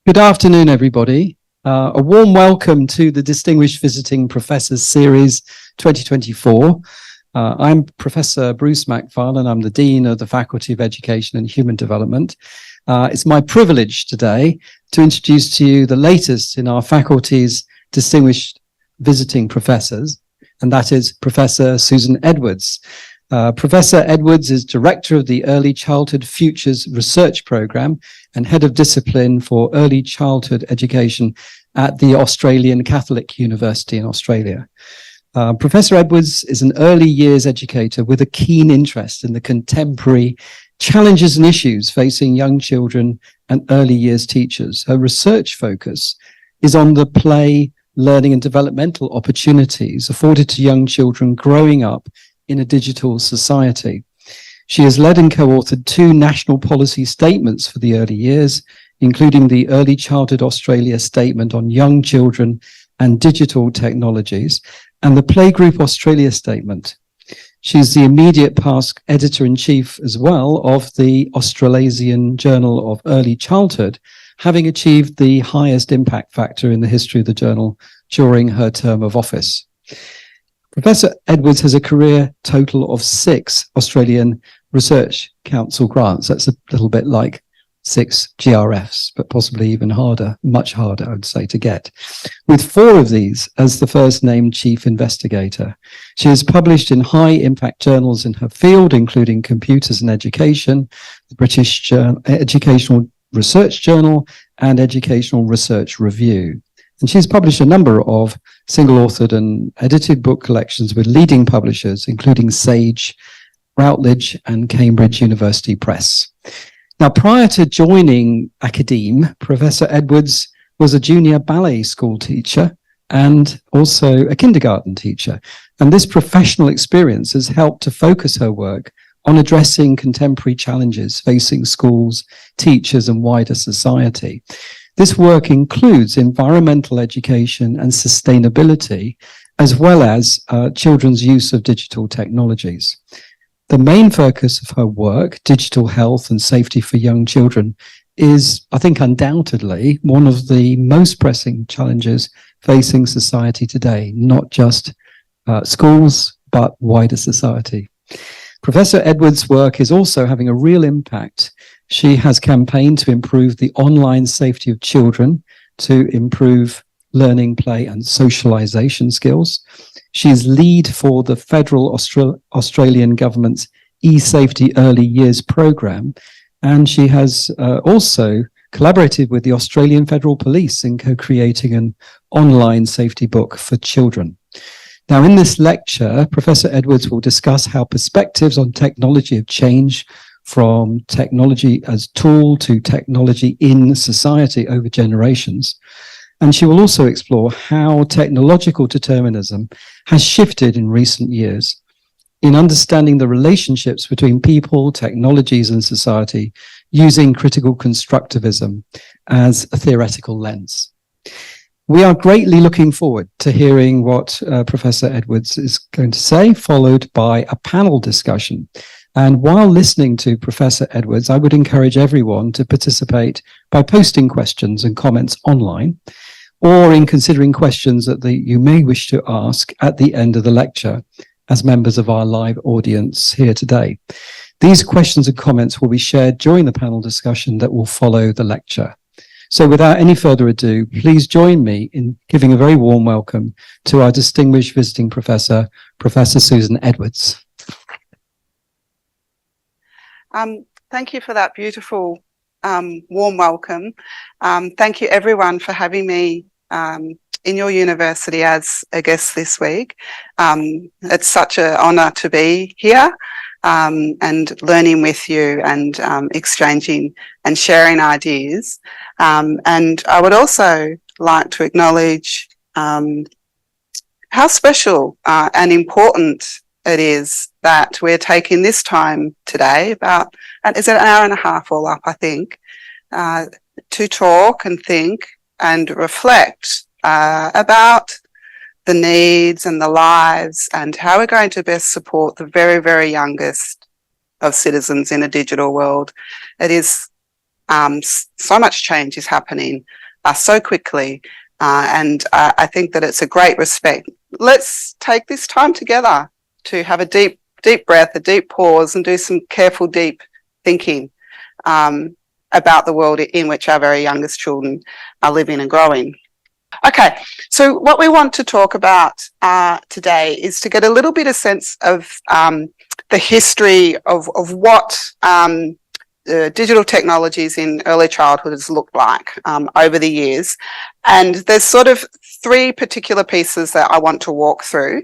Good afternoon, everybody. A warm welcome to the Distinguished Visiting Professors Series 2024. I'm Professor Bruce McFarlane. I'm the Dean of the Faculty of Education and Human Development. It's my privilege today to introduce to you the latest in our faculty's Distinguished Visiting Professors, and that is Professor Susan Edwards. Professor Edwards is Director of the Early Childhood Futures Research Programme and Head of Discipline for Early Childhood Education at the Australian Catholic University in Australia. Professor Edwards is an early years educator with a keen interest in the contemporary challenges and issues facing young children and early years teachers. Her research focus is on the play, learning and developmental opportunities afforded to young children growing up in a digital society. She has led and co-authored 2 national policy statements for the early years, including the Early Childhood Australia Statement on Young Children and Digital Technologies and the Playgroup Australia Statement. She's the immediate past editor-in-chief as well of the Australasian Journal of Early Childhood, having achieved the highest impact factor in the history of the journal during her term of office. Professor Edwards has a career total of 6 Australian Research Council grants. That's a little bit like 6 GRFs, but possibly even harder, much harder, I would say, to get. With 4 of these as the first named chief investigator. She has published in high impact journals in her field, including Computers and Education, the British Educational Research Journal, and Educational Research Review. And she's published a number of single-authored and edited book collections with leading publishers, including Sage, Routledge, and Cambridge University Press. Now, prior to joining academe, Professor Edwards was a junior ballet school teacher and also a kindergarten teacher. And this professional experience has helped to focus her work on addressing contemporary challenges facing schools, teachers, and wider society. This work includes environmental education and sustainability, as well as children's use of digital technologies. The main focus of her work, digital health and safety for young children, is, I think, undoubtedly one of the most pressing challenges facing society today, not just schools, but wider society. Professor Edwards' work is also having a real impact. She has campaigned to improve the online safety of children, to improve learning, play, and socialization skills. She is lead for the federal Australian government's eSafety Early Years program, and she has also collaborated with the Australian Federal Police in co-creating an online safety book for children. Now, in this lecture, Professor Edwards will discuss how perspectives on technology have changed from technology as tool to technology in society over generations. And she will also explore how technological determinism has shifted in recent years in understanding the relationships between people, technologies, and society using critical constructivism as a theoretical lens. We are greatly looking forward to hearing what Professor Edwards is going to say, followed by a panel discussion. And while listening to Professor Edwards, I would encourage everyone to participate by posting questions and comments online, or in considering questions that you may wish to ask at the end of the lecture as members of our live audience here today. These questions and comments will be shared during the panel discussion that will follow the lecture. So without any further ado, please join me in giving a very warm welcome to our distinguished visiting professor, Professor Susan Edwards. Thank you for that beautiful warm welcome. Thank you everyone for having me in your university as a guest this week. It's such an honour to be here and learning with you and exchanging and sharing ideas. And I would also like to acknowledge how special and important it is that we're taking this time today, about, is it an hour and a half all up, I think, to talk and think and reflect about the needs and the lives and how we're going to best support the very, very youngest of citizens in a digital world. It is so much change is happening so quickly, and I think that it's a great respect. Let's take this time together to have a deep breath, a deep pause, and do some careful, deep thinking about the world in which our very youngest children are living and growing. Okay, so what we want to talk about today is to get a little bit of sense of the history of what digital technologies in early childhood has looked like over the years. And there's sort of three particular pieces that I want to walk through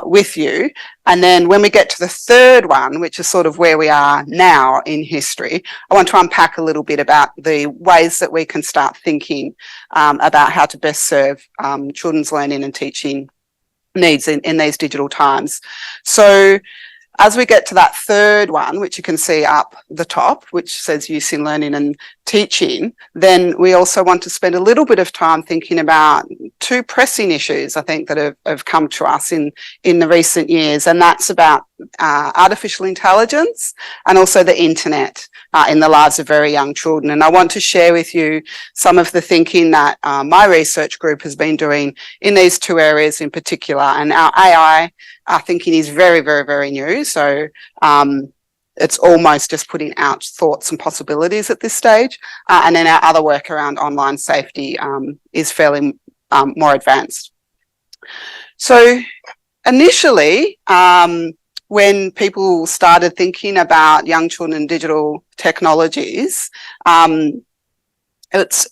with you. And then when we get to the third one, which is sort of where we are now in history, I want to unpack a little bit about the ways that we can start thinking about how to best serve children's learning and teaching needs in these digital times. So as we get to that third one, which you can see up the top, which says use in learning and teaching, then we also want to spend a little bit of time thinking about two pressing issues, I think, that have come to us in the recent years, and that's about artificial intelligence and also the internet in the lives of very young children. And I want to share with you some of the thinking that my research group has been doing in these two areas in particular. And our AI thinking is very, very, very new. So it's almost just putting out thoughts and possibilities at this stage. And then our other work around online safety is fairly more advanced. So initially, when people started thinking about young children and digital technologies, it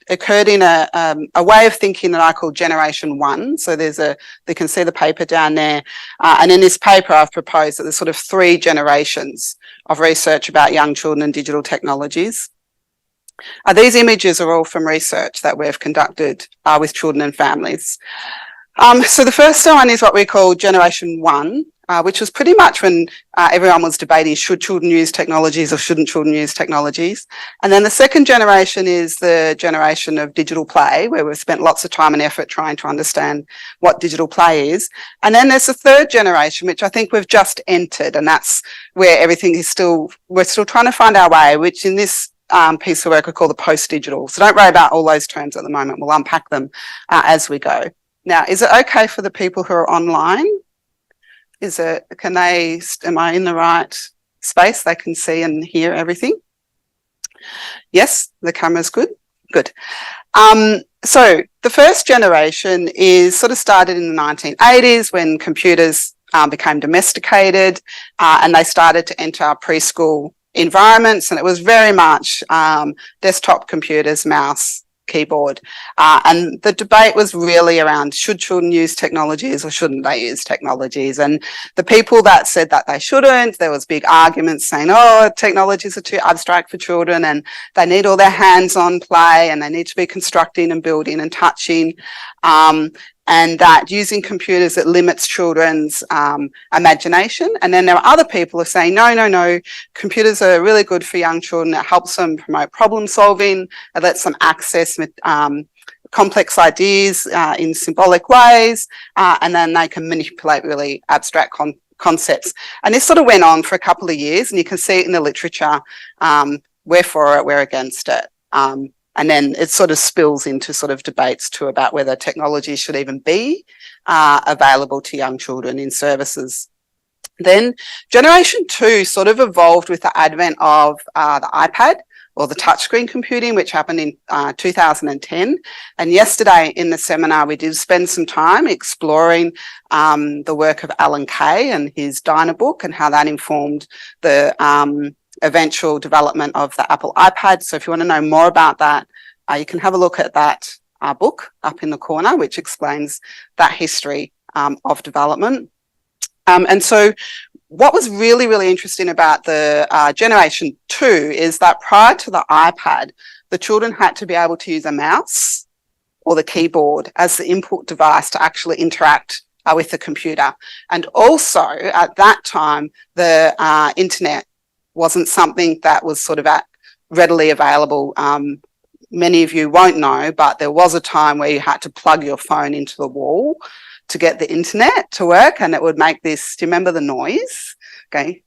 occurred in a way of thinking that I call Generation 1. So you can see the paper down there. And in this paper, I've proposed that there's sort of 3 generations of research about young children and digital technologies. These images are all from research that we've conducted with children and families. So the first one is what we call Generation 1, which was pretty much when everyone was debating should children use technologies or shouldn't children use technologies. And then the second generation is the generation of digital play, where we've spent lots of time and effort trying to understand what digital play is. And then there's the third generation, which I think we've just entered, and that's where everything is we're still trying to find our way, which in this piece of work we call the post-digital. So don't worry about all those terms at the moment. We'll unpack them as we go. Now, is it okay for the people who are online? Am I in the right space? They can see and hear everything? Yes, the camera's good? Good. So the first generation is sort of started in the 1980s when computers became domesticated and they started to enter our preschool environments, and it was very much desktop computers, mouse, keyboard, and the debate was really around should children use technologies or shouldn't they use technologies. And the people that said that they shouldn't, there was big arguments saying, oh, technologies are too abstract for children and they need all their hands-on play and they need to be constructing and building and touching, and that using computers, it limits children's imagination. And then there are other people who are saying, no, computers are really good for young children. It helps them promote problem solving. It lets them access complex ideas in symbolic ways. And then they can manipulate really abstract concepts. And this sort of went on for a couple of years, and you can see it in the literature. We're for it, we're against it. And then it sort of spills into sort of debates too about whether technology should even be available to young children in services. Then Generation 2 sort of evolved with the advent of the iPad or the touchscreen computing, which happened in 2010. And yesterday in the seminar, we did spend some time exploring the work of Alan Kay and his Dynabook and how that informed the eventual development of the Apple iPad. So if you want to know more about that, you can have a look at that book up in the corner, which explains that history of development. And so what was really, really interesting about the Generation 2 is that prior to the iPad, the children had to be able to use a mouse or the keyboard as the input device to actually interact with the computer. And also at that time, the internet wasn't something that was sort of readily available. Many of you won't know, but there was a time where you had to plug your phone into the wall to get the internet to work, and it would make this, do you remember the noise? Okay.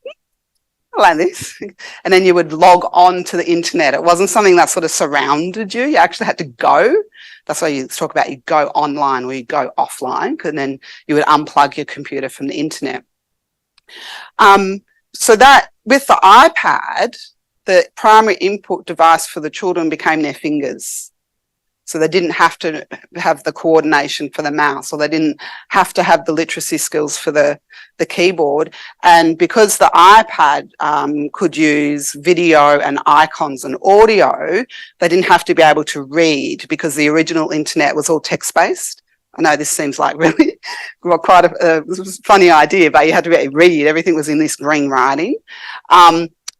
like this. And then you would log on to the internet. It wasn't something that sort of surrounded you. You actually had to go. That's why you talk about you go online or you go offline, and then you would unplug your computer from the internet. So that with the iPad, the primary input device for the children became their fingers. So they didn't have to have the coordination for the mouse, or they didn't have to have the literacy skills for the keyboard. And because the iPad could use video and icons and audio, they didn't have to be able to read, because the original internet was all text-based. I know this seems like really quite a funny idea, but you had to be able to read. Everything was in this green writing.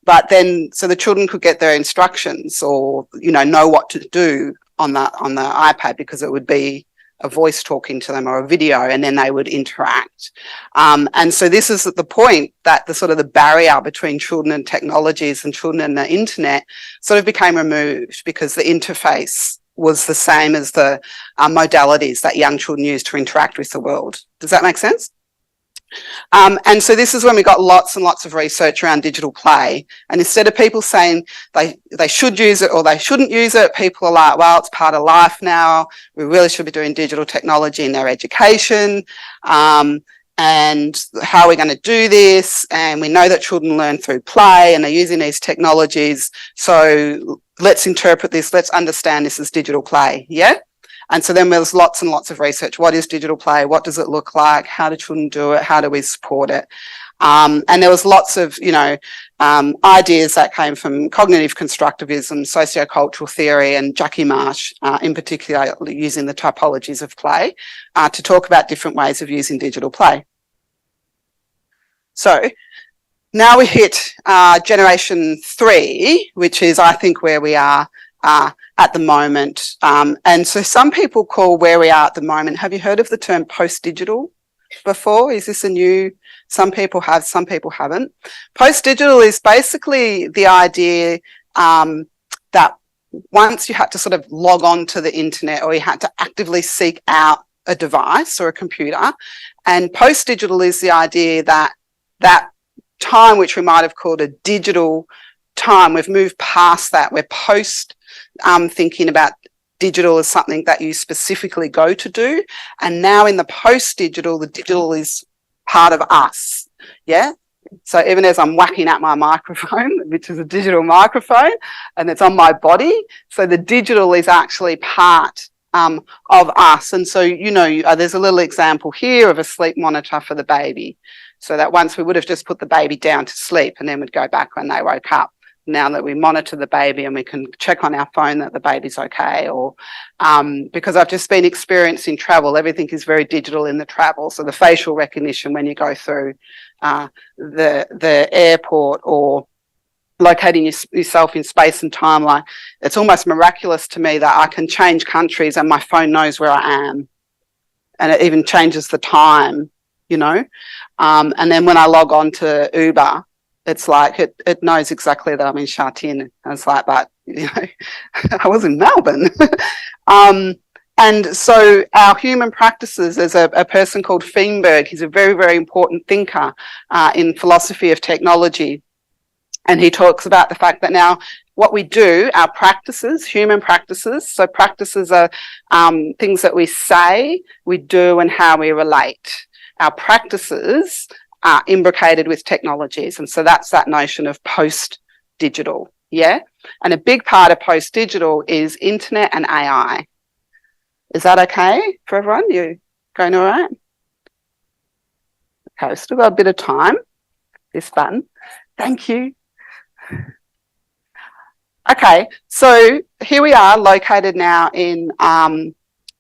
But then, so the children could get their instructions, or, know what to do on the iPad, because it would be a voice talking to them or a video, and then they would interact. And so this is at the point that the sort of the barrier between children and technologies and children and the internet sort of became removed, because the interface was the same as the modalities that young children use to interact with the world. Does that make sense? And so this is when we got lots and lots of research around digital play. And instead of people saying they should use it or they shouldn't use it, people are like, well, it's part of life now. We really should be doing digital technology in their education. And how are we going to do this? And we know that children learn through play and they're using these technologies. So let's interpret this. Let's understand this as digital play. Yeah. And so then there's lots and lots of research. What is digital play? What does it look like? How do children do it? How do we support it? And there was lots of, ideas that came from cognitive constructivism, sociocultural theory, and Jackie Marsh, in particular, using the typologies of play, to talk about different ways of using digital play. So now we hit generation 3, which is, I think, where we are at the moment. And so some people call where we are at the moment, have you heard of the term post-digital before? Is this a new, some people have, some people haven't. Post-digital is basically the idea that once you had to sort of log on to the internet, or you had to actively seek out a device or a computer. And post-digital is the idea that that time, which we might have called a digital time, we've moved past that. We're post thinking about digital as something that you specifically go to do. And now in the post-digital, the digital is part of us. Yeah. So even as I'm whacking at my microphone, which is a digital microphone, and it's on my body, so the digital is actually part of us. And so, there's a little example here of a sleep monitor for the baby. So that once we would have just put the baby down to sleep and then would go back when they woke up. Now that we monitor the baby and we can check on our phone that the baby's okay, or because I've just been experiencing travel, everything is very digital in the travel. So the facial recognition when you go through the airport, or locating yourself in space and time, like it's almost miraculous to me that I can change countries and my phone knows where I am, and it even changes the time, and then when I log on to Uber, it's like it knows exactly that I'm in Sha-Tin. And it's like, but I was in Melbourne. And so our human practices, there's a person called Feinberg. He's a very, very important thinker in philosophy of technology. And he talks about the fact that now what we do, our practices, human practices, so practices are things that we say, we do, and how we relate. Our practices are imbricated with technologies. And so that's that notion of post-digital, yeah? And a big part of post-digital is internet and AI. Is that okay for everyone? You going all right? Okay, we've still got a bit of time. This button. Thank you. Okay, so here we are located now in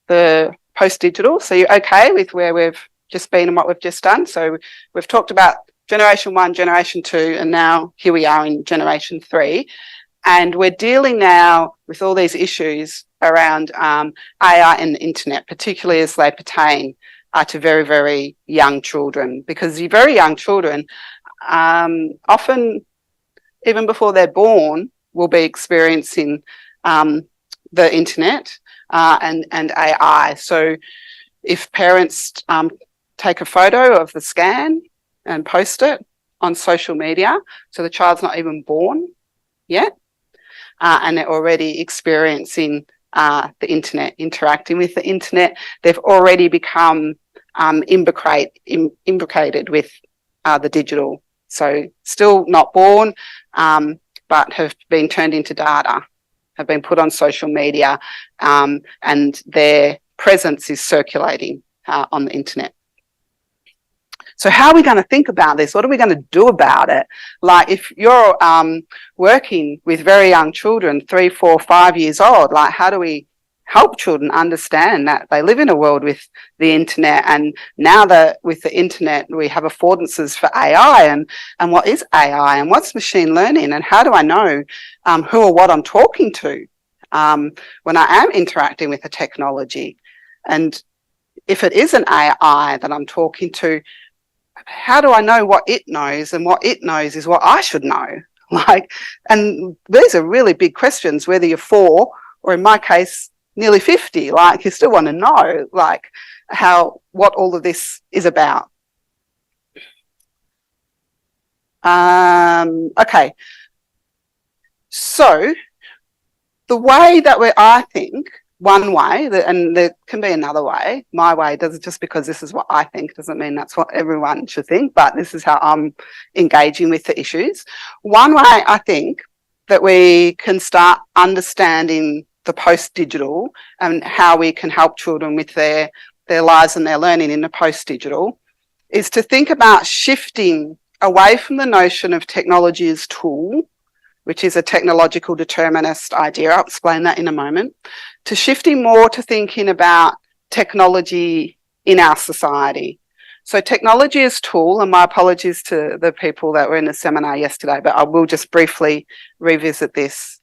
the post-digital. So you're okay with where we've just been and what we've just done. So we've talked about generation 1, generation 2, and now here we are in generation 3. And we're dealing now with all these issues around AI and the internet, particularly as they pertain to very, very young children, because the very young children often, even before they're born, will be experiencing the internet and AI. So if parents take a photo of the scan and post it on social media. So the child's not even born yet, and they're already experiencing the internet, interacting with the internet. They've already become imbricated with the digital. So still not born, but have been turned into data, have been put on social media, and their presence is circulating on the internet. So how are we going to think about this? What are we going to do about it? Like if you're working with very young children, 3, 4, 5 years old, like how do we help children understand that they live in a world with the internet, and now that with the internet we have affordances for AI, and what is AI and what's machine learning, and how do I know who or what I'm talking to when I am interacting with a technology? And if it is an AI that I'm talking to, how do I know what it knows, and what it knows is what I should know? Like, and these are really big questions, whether you're 4 or in my case, nearly 50, like you still want to know, like what all of this is about. Okay. So the way that I think, one way, and there can be another way, my way doesn't, just because this is what I think doesn't mean that's what everyone should think, but this is how I'm engaging with the issues. One way I think that we can start understanding the post-digital and how we can help children with their lives and their learning in the post-digital is to think about shifting away from the notion of technology as tool, which is a technological determinist idea. I'll explain that in a moment, to shifting more to thinking about technology in our society. So technology as tool, and my apologies to the people that were in the seminar yesterday, but I will just briefly revisit this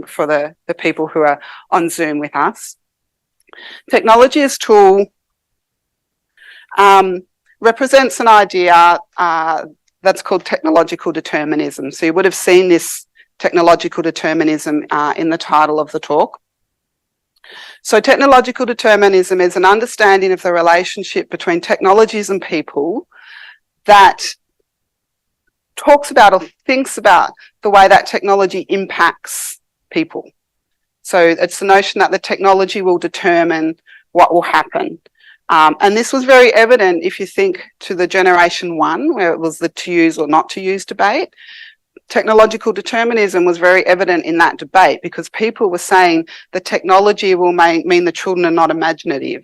for the people who are on Zoom with us. Technology as tool represents an idea that's called technological determinism. So you would have seen this technological determinism in the title of the talk. So technological determinism is an understanding of the relationship between technologies and people that talks about or thinks about the way that technology impacts people. So it's the notion that the technology will determine what will happen. And this was very evident if you think to the generation 1, where it was the to use or not to use debate. Technological determinism was very evident in that debate because people were saying the technology will mean the children are not imaginative.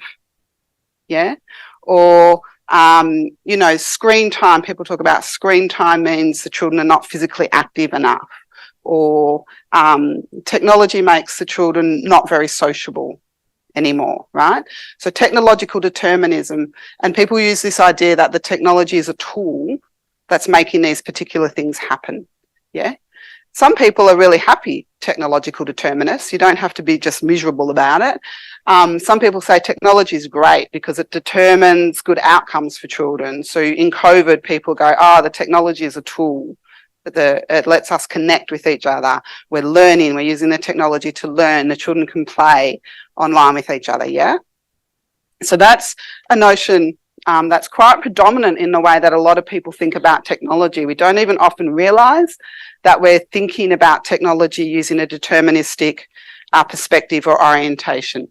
Yeah. Or, you know, screen time, people talk about screen time means the children are not physically active enough. Or technology makes the children not very sociable anymore, right? So technological determinism, and people use this idea that the technology is a tool that's making these particular things happen. Yeah. Some people are really happy technological determinists. You don't have to be just miserable about it. Some people say technology is great because it determines good outcomes for children. So in COVID, people go, the technology is a tool. It lets us connect with each other. We're learning. We're using the technology to learn. The children can play online with each other. Yeah. So that's a notion that's quite predominant in the way that a lot of people think about technology. We don't even often realise that we're thinking about technology using a deterministic perspective or orientation.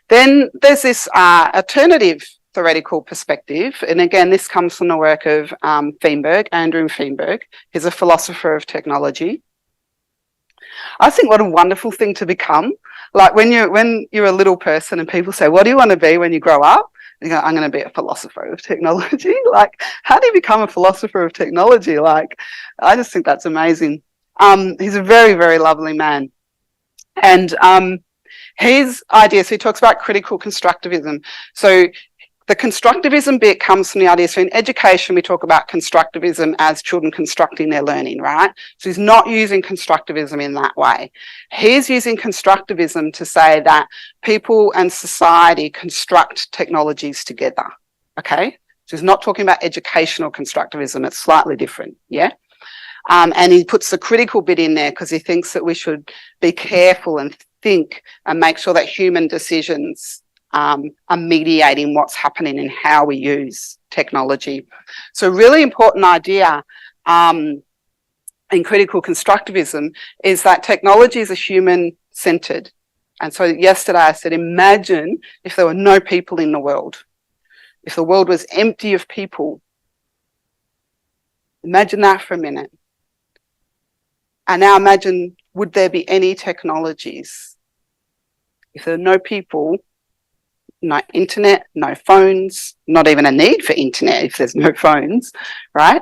Then there's this alternative theoretical perspective, and again this comes from the work of Andrew Feenberg. He's a philosopher of technology. I think what a wonderful thing to become. Like when you're a little person and people say, what do you want to be when you grow up? You go, I'm going to be a philosopher of technology. Like, how do you become a philosopher of technology? Like, I just think that's amazing. He's a very, very lovely man. And his idea, so he talks about critical constructivism. So the constructivism bit comes from the idea. So in education, we talk about constructivism as children constructing their learning, right? So he's not using constructivism in that way. He's using constructivism to say that people and society construct technologies together, okay? So he's not talking about educational constructivism. It's slightly different, yeah? And he puts the critical bit in there because he thinks that we should be careful and think and make sure that human decisions are mediating what's happening and how we use technology. So a really important idea in critical constructivism is that technologies are human-centered. And so yesterday I said, imagine if there were no people in the world, if the world was empty of people. Imagine that for a minute. And now imagine, would there be any technologies? If there are no people, no internet, no phones, not even a need for internet if there's no phones, right?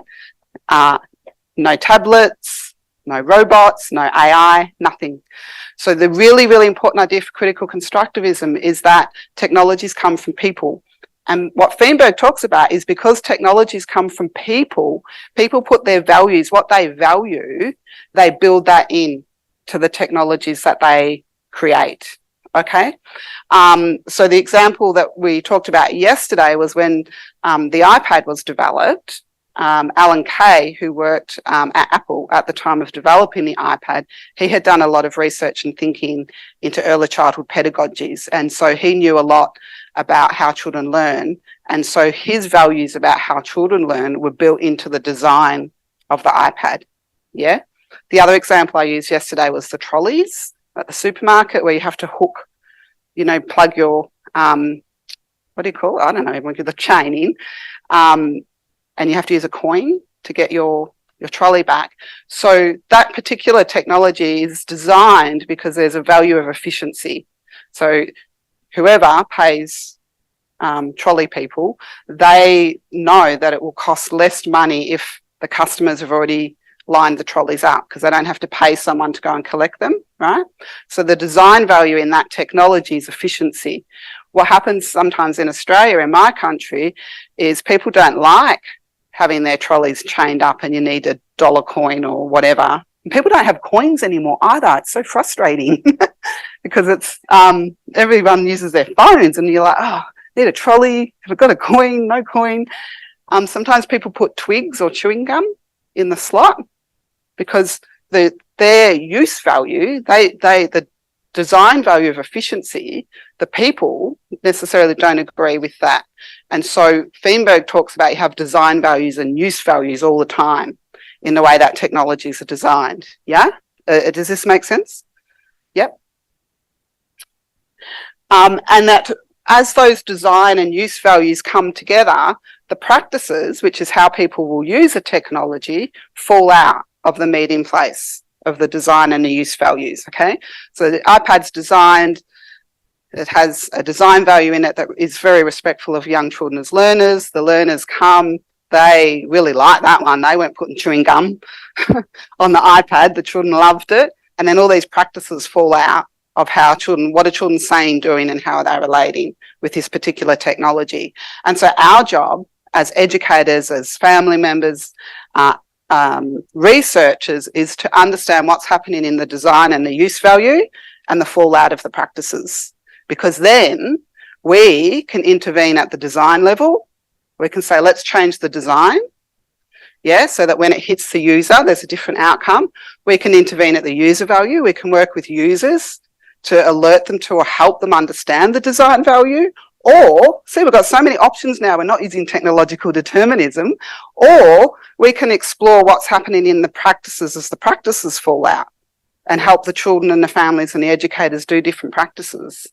No tablets, no robots, no AI, nothing. So the really, really important idea for critical constructivism is that technologies come from people. And what Feenberg talks about is because technologies come from people, people put their values, what they value, they build that in to the technologies that they create. Okay. So the example that we talked about yesterday was when the iPad was developed. Alan Kay, who worked at Apple at the time of developing the iPad, he had done a lot of research and thinking into early childhood pedagogies. And so he knew a lot about how children learn. And so his values about how children learn were built into the design of the iPad. Yeah. The other example I used yesterday was the trolleys at the supermarket where you have to hook, you know, plug your, what do you call it? I don't know, the chain in. And you have to use a coin to get your trolley back. So that particular technology is designed because there's a value of efficiency. So whoever pays trolley people, they know that it will cost less money if the customers have already lined the trolleys up because they don't have to pay someone to go and collect them, right? So the design value in that technology is efficiency. What happens sometimes in Australia, in my country, is people don't like having their trolleys chained up and you need a dollar coin or whatever. And people don't have coins anymore either. It's so frustrating because it's everyone uses their phones and you're like, oh, need a trolley, have I got a coin, no coin. Sometimes people put twigs or chewing gum in the slot because their use value, the design value of efficiency, the people necessarily don't agree with that. And so Feenberg talks about you have design values and use values all the time in the way that technologies are designed. Yeah? Does this make sense? Yep. And that as those design and use values come together, the practices, which is how people will use a technology, fall out of the meeting place of the design and the use values, okay? So the iPad's designed, it has a design value in it that is very respectful of young children as learners. The learners come, they really like that one. They weren't putting chewing gum on the iPad. The children loved it. And then all these practices fall out of how children, what are children saying, doing, and how are they relating with this particular technology. And so our job as educators, as family members, researchers is to understand what's happening in the design and the use value and the fallout of the practices. Because then we can intervene at the design level. We can say, let's change the design. Yeah, so that when it hits the user, there's a different outcome. We can intervene at the user value. We can work with users to alert them to or help them understand the design value. Or, see, we've got so many options now, we're not using technological determinism, or we can explore what's happening in the practices as the practices fall out and help the children and the families and the educators do different practices.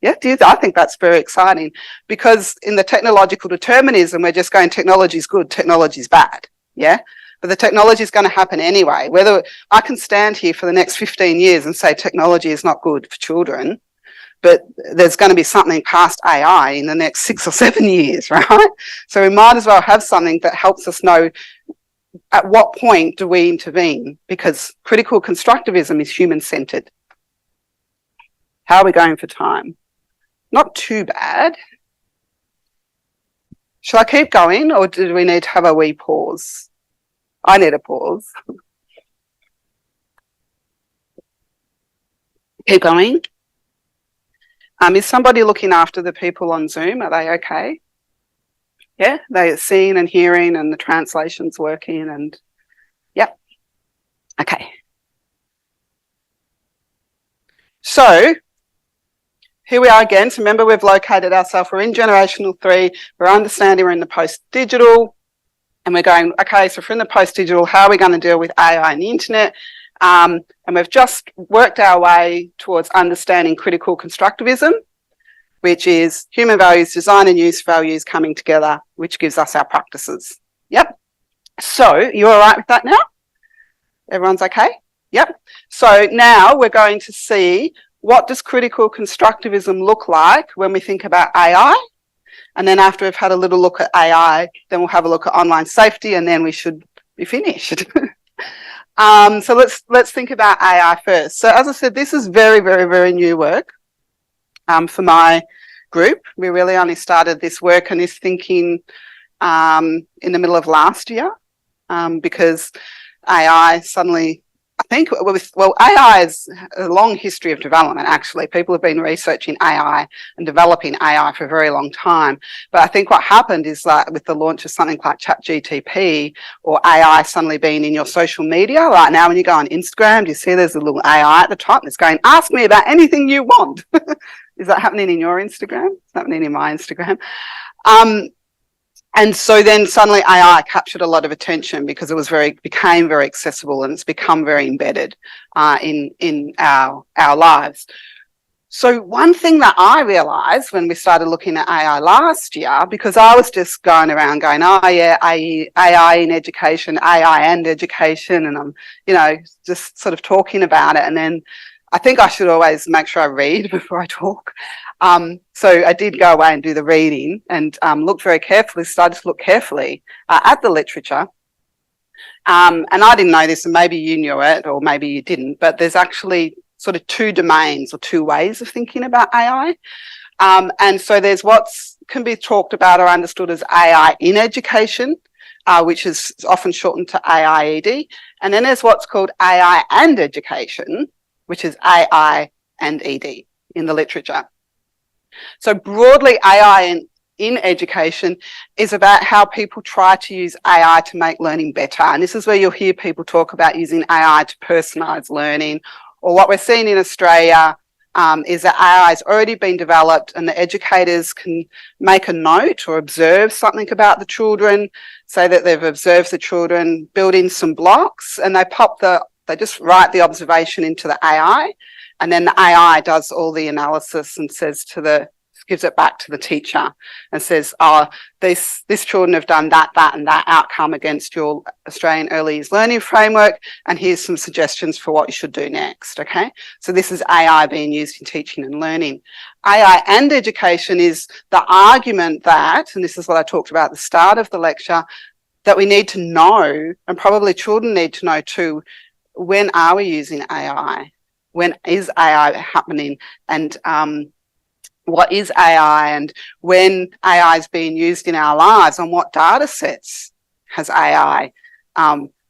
Yeah, I think that's very exciting because in the technological determinism, we're just going technology is good, technology is bad. Yeah, but the technology is going to happen anyway. Whether I can stand here for the next 15 years and say technology is not good for children, but there's going to be something past AI in the next 6 or 7 years, right? So we might as well have something that helps us know at what point do we intervene, because critical constructivism is human-centered. How are we going for time? Not too bad. Shall I keep going or do we need to have a wee pause? I need a pause. Keep going. Is somebody looking after the people on Zoom? Are they okay? Yeah, they're seeing and hearing and the translation's working and, yep. Okay. So, here we are again. So remember, we've located ourselves. We're in generational 3. We're understanding we're in the post-digital. And we're going, okay, so if we're in the post-digital, how are we going to deal with AI and the internet? And we've just worked our way towards understanding critical constructivism, which is human values, design and use values coming together, which gives us our practices. Yep. So you all right with that now? Everyone's okay? Yep. So now we're going to see, what does critical constructivism look like when we think about AI? And then after we've had a little look at AI, then we'll have a look at online safety, and then we should be finished. So let's think about AI first. So as I said, this is very, very, very new work for my group. We really only started this work and this thinking in the middle of last year, because AI suddenly, I think, well, AI has a long history of development, actually. People have been researching AI and developing AI for a very long time. But I think what happened is that with the launch of something like ChatGPT, or AI suddenly being in your social media, like now when you go on Instagram, do you see there's a little AI at the top that's going, ask me about anything you want. Is that happening in your Instagram? It's happening in my Instagram. And so then suddenly AI captured a lot of attention because it became very accessible, and it's become very embedded in our lives. So one thing that I realised when we started looking at AI last year, because I was just going around going, oh yeah, AI in education, AI and education, and I'm, just sort of talking about it. And then I think I should always make sure I read before I talk. So I did go away and do the reading, and looked very carefully, started to look carefully at the literature. And I didn't know this, and maybe you knew it, or maybe you didn't, but there's actually sort of 2 domains or 2 ways of thinking about AI. And so there's what can be talked about or understood as AI in education, which is often shortened to AIED. And then there's what's called AI and education, which is AI and ED in the literature. So broadly, AI in education is about how people try to use AI to make learning better. And this is where you'll hear people talk about using AI to personalise learning. Or what we're seeing in Australia is that AI has already been developed, and the educators can make a note or observe something about the children, say that they've observed the children, build in some blocks, and they just write the observation into the AI. And then the AI does all the analysis and gives it back to the teacher and says, oh, these children have done that, and that outcome against your Australian Early Years Learning Framework, and here's some suggestions for what you should do next, okay? So this is AI being used in teaching and learning. AI and education is the argument that, and this is what I talked about at the start of the lecture, that we need to know, and probably children need to know too, when are we using AI? When is AI happening? And what is AI? And when AI is being used in our lives, on what data sets has AI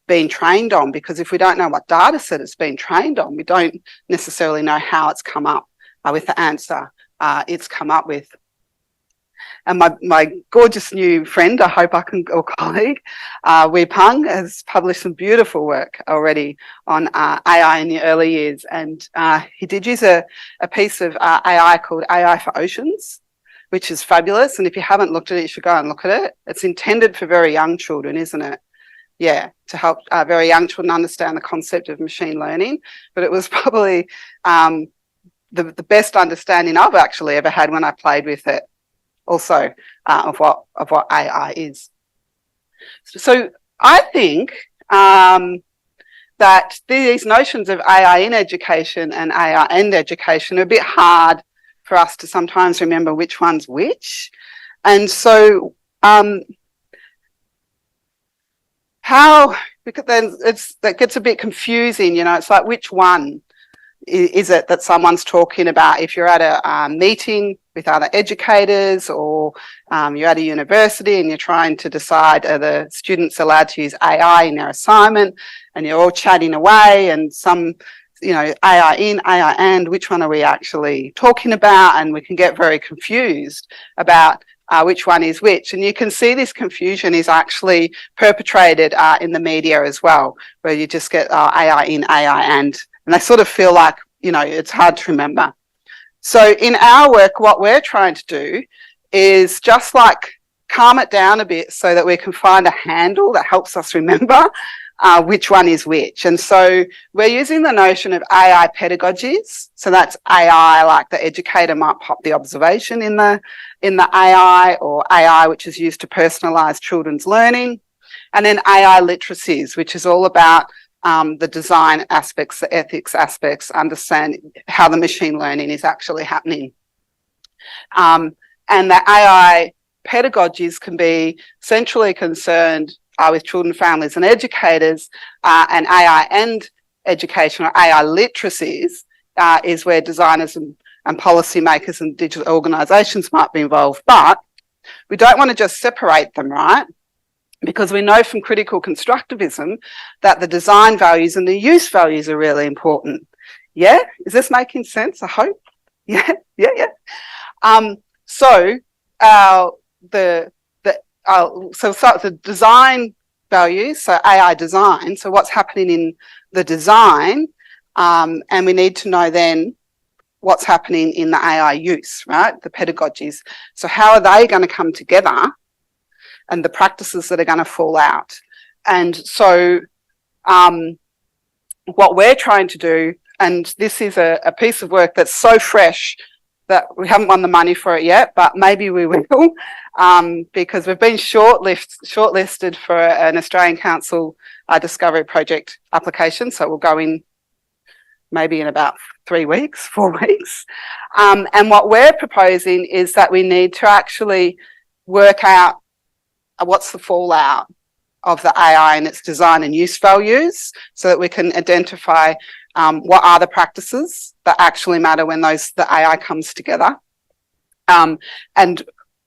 been trained on? Because if we don't know what data set it's been trained on, we don't necessarily know how it's come up with the answer it's come up with. And my gorgeous new friend, I hope I can, or colleague, Wei Peng, has published some beautiful work already on AI in the early years. And he did use a piece of AI called AI for Oceans, which is fabulous. And if you haven't looked at it, you should go and look at it. It's intended for very young children, isn't it? Yeah, to help very young children understand the concept of machine learning. But it was probably the best understanding I've actually ever had when I played with it. Also of what AI is. So I think that these notions of AI in education and AI and education are a bit hard for us to sometimes remember which one's which. And so because then that gets a bit confusing, it's like, which one is it that someone's talking about? If you're at a meeting with other educators, or you're at a university and you're trying to decide, are the students allowed to use AI in their assignment, and you're all chatting away, and some, AI in, AI and, which one are we actually talking about? And we can get very confused about which one is which. And you can see this confusion is actually perpetrated in the media as well, where you just get AI in, AI and they sort of feel like, it's hard to remember. So in our work, what we're trying to do is just like calm it down a bit so that we can find a handle that helps us remember which one is which. And so we're using the notion of AI pedagogies. So that's AI, like the educator might pop the observation in the AI, or AI which is used to personalise children's learning. And then AI literacies, which is all about the design aspects, the ethics aspects, understand how the machine learning is actually happening. And the AI pedagogies can be centrally concerned with children, families and educators, and AI and education, or AI literacies, is where designers and policymakers and digital organisations might be involved. But we don't want to just separate them, right? Because we know from critical constructivism that the design values and the use values are really important. Yeah? Is this making sense? I hope. Yeah. So the design values, so AI design, so what's happening in the design, and we need to know then what's happening in the AI use, right? The pedagogies. So how are they going to come together, and the practices that are going to fall out? And so what we're trying to do, and this is a piece of work that's so fresh that we haven't won the money for it yet, but maybe we will, because we've been shortlisted for an Australian Council Discovery Project application. So we'll go in maybe in about 4 weeks. And what we're proposing is that we need to actually work out what's the fallout of the AI and its design and use values, so that we can identify what are the practices that actually matter when the AI comes together, and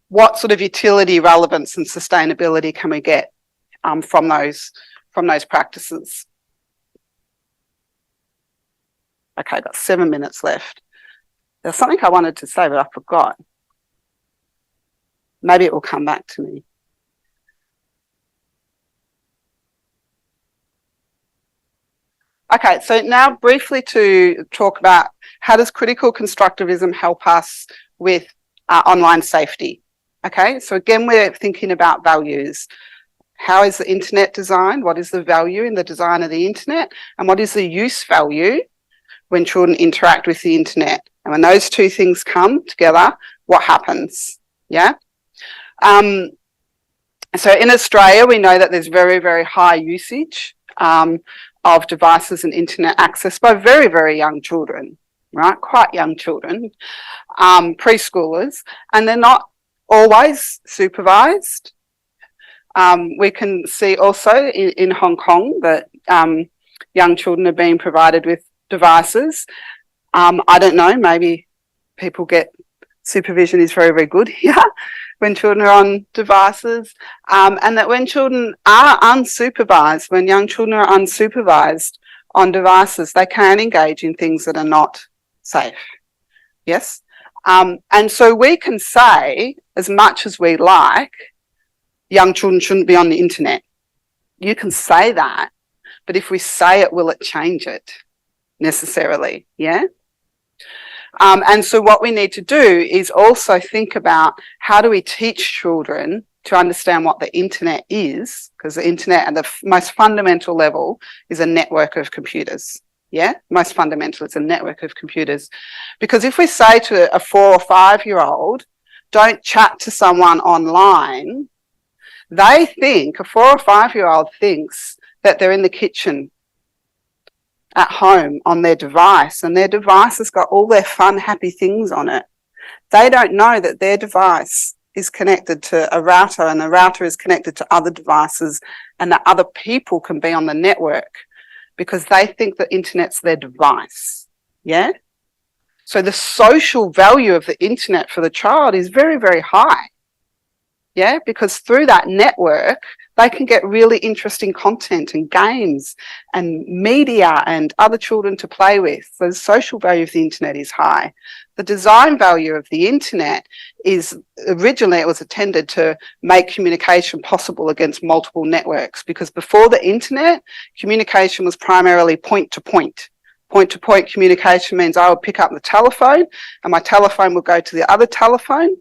what sort of utility, relevance and sustainability can we get from those practices. Okay, I've got 7 minutes left. There's something I wanted to say, but I forgot. Maybe it will come back to me. Okay, so now briefly to talk about how does critical constructivism help us with online safety. Okay, so again, we're thinking about values. How is the internet designed? What is the value in the design of the internet? And what is the use value when children interact with the internet? And when those two things come together, what happens? Yeah. So in Australia, we know that there's very, very high usage of devices and internet access by very, very young children, right? Quite young children, preschoolers, and they're not always supervised. We can see also in Hong Kong that young children are being provided with devices. I don't know, maybe people get supervision is very, very good here when children are on devices, and that when children are unsupervised, when young children are unsupervised on devices, they can engage in things that are not safe. Yes? And so we can say, as much as we like, young children shouldn't be on the internet. You can say that, but if we say it, will it change it necessarily? Yeah? And so what we need to do is also think about how do we teach children to understand what the internet is, because the internet at the most fundamental level is a network of computers. Yeah, most fundamental, it's a network of computers. Because if we say to a 4 or 5-year-old, don't chat to someone online, they think, a 4 or 5-year-old thinks that they're in the kitchen at home on their device, and their device has got all their fun, happy things on it. They don't know that their device is connected to a router, and the router is connected to other devices, and that other people can be on the network because they think the internet's their device. Yeah? So the social value of the internet for the child is very, very high. Yeah, because through that network, they can get really interesting content and games and media and other children to play with. So the social value of the internet is high. The design value of the internet is, originally it was intended to make communication possible against multiple networks, because before the internet, communication was primarily point to point. Point-to-point communication means I would pick up the telephone and my telephone would go to the other telephone.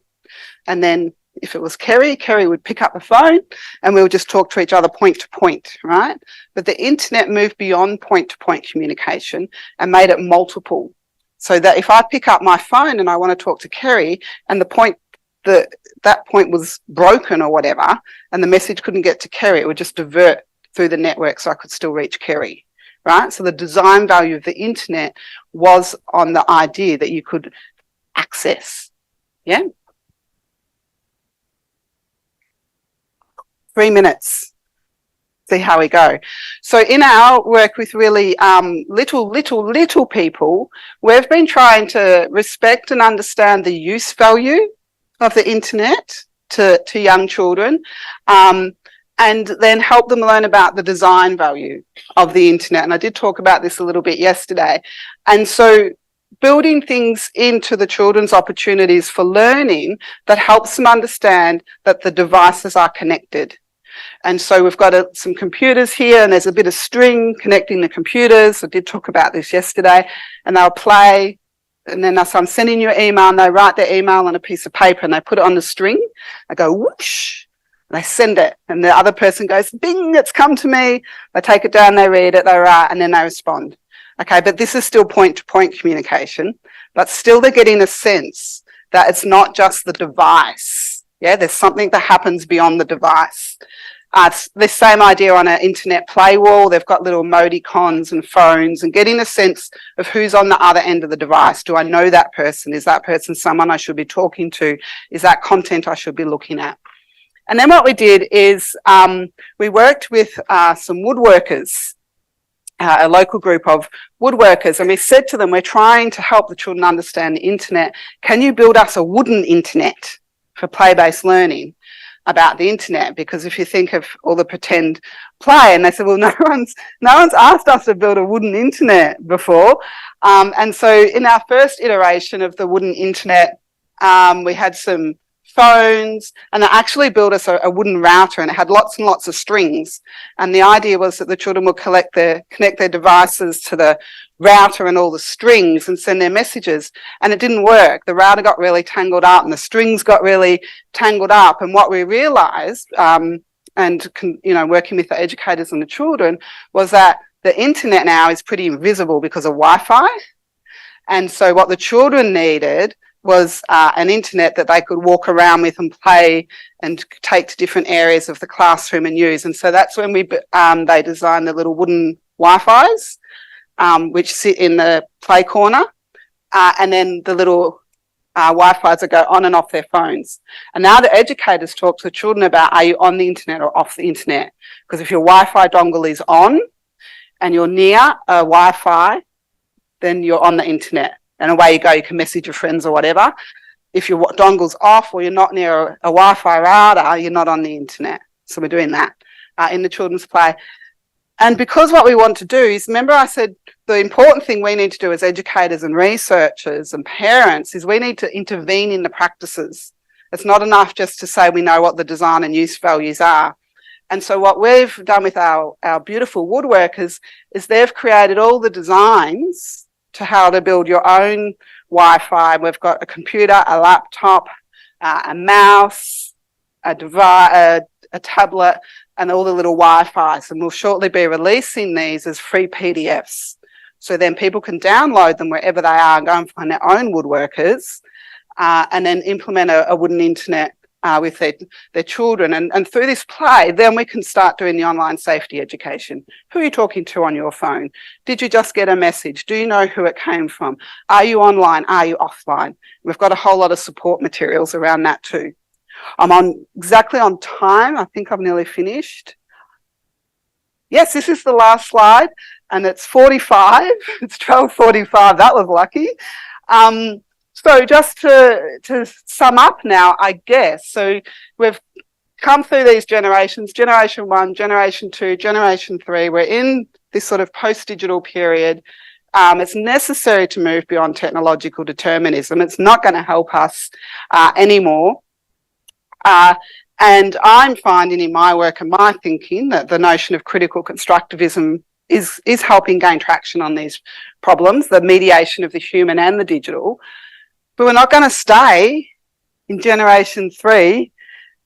And then if it was Kerry would pick up the phone and we would just talk to each other point to point, right? But the internet moved beyond point-to-point communication and made it multiple. So that if I pick up my phone and I want to talk to Kerry and that point was broken or whatever, and the message couldn't get to Kerry, it would just divert through the network so I could still reach Kerry, right? So the design value of the internet was on the idea that you could access, yeah? 3 minutes. See how we go. So in our work with really little people, we've been trying to respect and understand the use value of the internet to young children, and then help them learn about the design value of the internet. And I did talk about this a little bit yesterday. And so building things into the children's opportunities for learning that helps them understand that the devices are connected. And so we've got some computers here and there's a bit of string connecting the computers. I did talk about this yesterday, and they'll play, and then I'm sending you an email and they write their email on a piece of paper and they put it on the string. I go whoosh, and they send it, and the other person goes bing, it's come to me. They take it down, they read it, they write, and then they respond. Okay, but this is still point-to-point communication, but still they're getting a sense that it's not just the device. Yeah, there's something that happens beyond the device. It's the same idea on an internet play wall. They've got little emoticons and phones, and getting a sense of who's on the other end of the device. Do I know that person? Is that person someone I should be talking to? Is that content I should be looking at? And then what we did is we worked with some woodworkers, a local group of woodworkers, and we said to them, we're trying to help the children understand the internet. Can you build us a wooden internet for play-based learning about the internet? Because if you think of all the pretend play, and they said, well, no one's asked us to build a wooden internet before. And so in our first iteration of the wooden internet, we had some phones, and they actually built us a wooden router, and it had lots and lots of strings. And the idea was that the children would connect their devices to the router and all the strings and send their messages. And it didn't work. The router got really tangled up and the strings got really tangled up. And what we realized, working with the educators and the children, was that the internet now is pretty invisible because of Wi-Fi. And so what the children needed was an internet that they could walk around with and play and take to different areas of the classroom and use. And so that's when they designed the little wooden Wi-Fis, which sit in the play corner, and then the little Wi-Fis that go on and off their phones. And now the educators talk to the children about, are you on the internet or off the internet? Because if your Wi-Fi dongle is on and you're near a Wi-Fi, then you're on the internet. And away you go, you can message your friends or whatever. If your dongle's off or you're not near a Wi-Fi router, you're not on the internet. So we're doing that in the children's play. And because what we want to do is, remember I said the important thing we need to do as educators and researchers and parents is we need to intervene in the practices. It's not enough just to say we know what the design and use values are. And so what we've done with our beautiful woodworkers is they've created all the designs to how to build your own Wi-Fi. We've got a computer, a laptop, a mouse, a device, a tablet, and all the little Wi-Fis. And we'll shortly be releasing these as free PDFs. So then people can download them wherever they are and go and find their own woodworkers, and then implement a wooden internet with their children. And through this play, then we can start doing the online safety education. Who are you talking to on your phone? Did you just get a message? Do you know who it came from? Are you online? Are you offline? We've got a whole lot of support materials around that too. I'm exactly on time. I think I've nearly finished. Yes, this is the last slide, and it's 45. It's 12:45. That was lucky. So just to sum up now, I guess, so we've come through these generations, generation 1, generation 2, generation 3. We're in this sort of post-digital period. It's necessary to move beyond technological determinism. It's not going to help us anymore. And I'm finding in my work and my thinking that the notion of critical constructivism is helping gain traction on these problems, the mediation of the human and the digital. But we're not going to stay in generation 3.